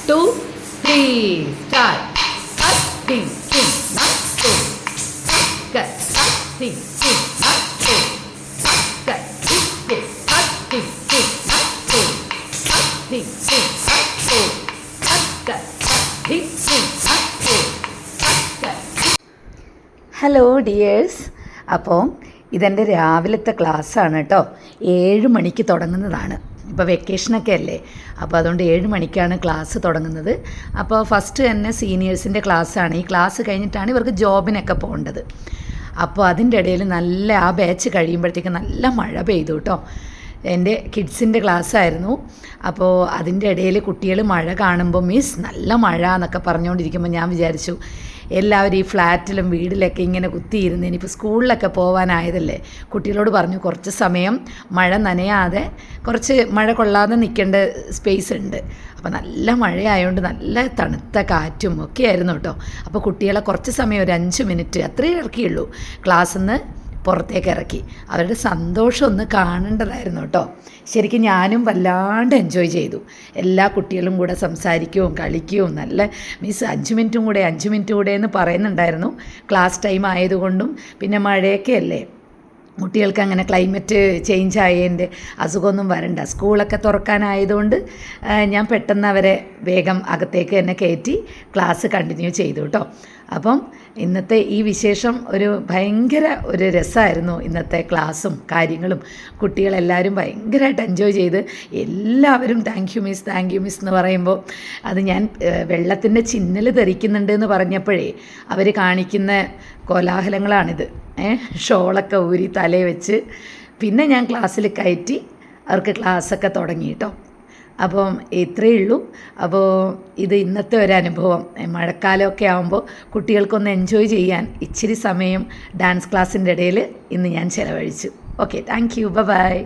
2, 3, start. Up, ding, ding, up, boom. Up, ding, ding, up, boom. Up, ding, ding, up, ding, ding, up, boom. Up, ding, ding, up, boom. Up, ding, ding, up, boom. Hello dears, അപ്പോൾ ഇതെൻ്റെ രാവിലത്തെ ക്ലാസ്സാണ് കേട്ടോ. 7 മണിക്ക് തുടങ്ങുന്നതാണ്. ഇപ്പോൾ വെക്കേഷനൊക്കെ അല്ലേ, അപ്പോൾ അതുകൊണ്ട് 7 മണിക്കാണ് ക്ലാസ് തുടങ്ങുന്നത്. അപ്പോൾ ഫസ്റ്റ് തന്നെ സീനിയേഴ്സിൻ്റെ ക്ലാസ്സാണ്. ഈ ക്ലാസ് കഴിഞ്ഞിട്ടാണ് ഇവർക്ക് ജോബിനൊക്കെ പോകേണ്ടത്. അപ്പോൾ അതിൻ്റെ ഇടയിൽ ആ ബാച്ച് കഴിയുമ്പോഴത്തേക്ക് നല്ല മഴ പെയ്തു കേട്ടോ. എൻ്റെ കിഡ്സിൻ്റെ ക്ലാസ്സായിരുന്നു. അപ്പോൾ അതിൻ്റെ ഇടയിൽ കുട്ടികൾ മഴ കാണുമ്പോൾ മിസ് നല്ല മഴ എന്നൊക്കെ പറഞ്ഞുകൊണ്ടിരിക്കുമ്പോൾ ഞാൻ വിചാരിച്ചു എല്ലാവരും ഈ ഫ്ലാറ്റിലും വീട്ടിലൊക്കെ ഇങ്ങനെ കുത്തിയിരുന്ന് ഇനിയിപ്പോൾ സ്കൂളിലൊക്കെ പോകാനായതല്ലേ, കുട്ടികളോട് പറഞ്ഞു കുറച്ച് സമയം മഴ നനയാതെ കുറച്ച് മഴ കൊള്ളാതെ നിൽക്കേണ്ട സ്പേസ് ഉണ്ട്. അപ്പോൾ നല്ല മഴയായതുകൊണ്ട് നല്ല തണുത്ത കാറ്റും ഒക്കെ ആയിരുന്നു കേട്ടോ. അപ്പോൾ കുട്ടികളെ കുറച്ച് സമയം ഒരു 5 മിനിറ്റ് അത്രയേ ഇറക്കിയുള്ളൂ ക്ലാസ്സിൽ നിന്ന് പുറത്തേക്ക് ഇറക്കി. അവരുടെ സന്തോഷം ഒന്ന് കാണേണ്ടതായിരുന്നു കേട്ടോ. ശരിക്കും ഞാനും വല്ലാണ്ട് എൻജോയ് ചെയ്തു. എല്ലാ കുട്ടികളും കൂടെ സംസാരിക്കുകയും കളിക്കുകയും നല്ല മിസ് 5 മിനിറ്റും കൂടെ എന്ന് പറയുന്നുണ്ടായിരുന്നു. ക്ലാസ് ടൈം ആയതുകൊണ്ടും പിന്നെ മഴയൊക്കെ അല്ലേ, കുട്ടികൾക്ക് അങ്ങനെ ക്ലൈമറ്റ് ചേഞ്ച് ആയതിൻ്റെ അസുഖമൊന്നും വരണ്ട. സ്കൂളൊക്കെ തുറക്കാനായതുകൊണ്ട് ഞാൻ പെട്ടെന്ന് അവരെ വേഗം അകത്തേക്ക് തന്നെ കയറ്റി ക്ലാസ് കണ്ടിന്യൂ ചെയ്തു കേട്ടോ. അപ്പം ഇന്നത്തെ ഈ വിശേഷം ഭയങ്കര ഒരു രസമായിരുന്നു. ഇന്നത്തെ ക്ലാസ്സും കാര്യങ്ങളും കുട്ടികളെല്ലാവരും ഭയങ്കരമായിട്ട് എൻജോയ് ചെയ്ത് എല്ലാവരും താങ്ക് യു മിസ് എന്ന് പറയുമ്പോൾ അത് ഞാൻ വെള്ളത്തിൻ്റെ ചിന്നൽ തെറിക്കുന്നുണ്ട് എന്ന് പറഞ്ഞപ്പോഴേ അവർ കാണിക്കുന്ന കോലാഹലങ്ങളാണിത്. ഷോളൊക്കെ ഊരി തലയിൽ വെച്ച് പിന്നെ ഞാൻ ക്ലാസ്സിൽ കയറ്റി അവർക്ക് ക്ലാസ്സൊക്കെ തുടങ്ങി കേട്ടോ. അപ്പം ഇത്രയേ ഉള്ളൂ. അപ്പോൾ ഇത് ഇന്നത്തെ ഒരു അനുഭവം. മഴക്കാലമൊക്കെ ആകുമ്പോൾ കുട്ടികൾക്കൊന്ന് എൻജോയ് ചെയ്യാൻ ഇച്ചിരി സമയം ഡാൻസ് ക്ലാസ്സിൻ്റെ ഇടയിൽ ഇന്ന് ഞാൻ ചിലവഴിച്ചു. Okay, thank you, by.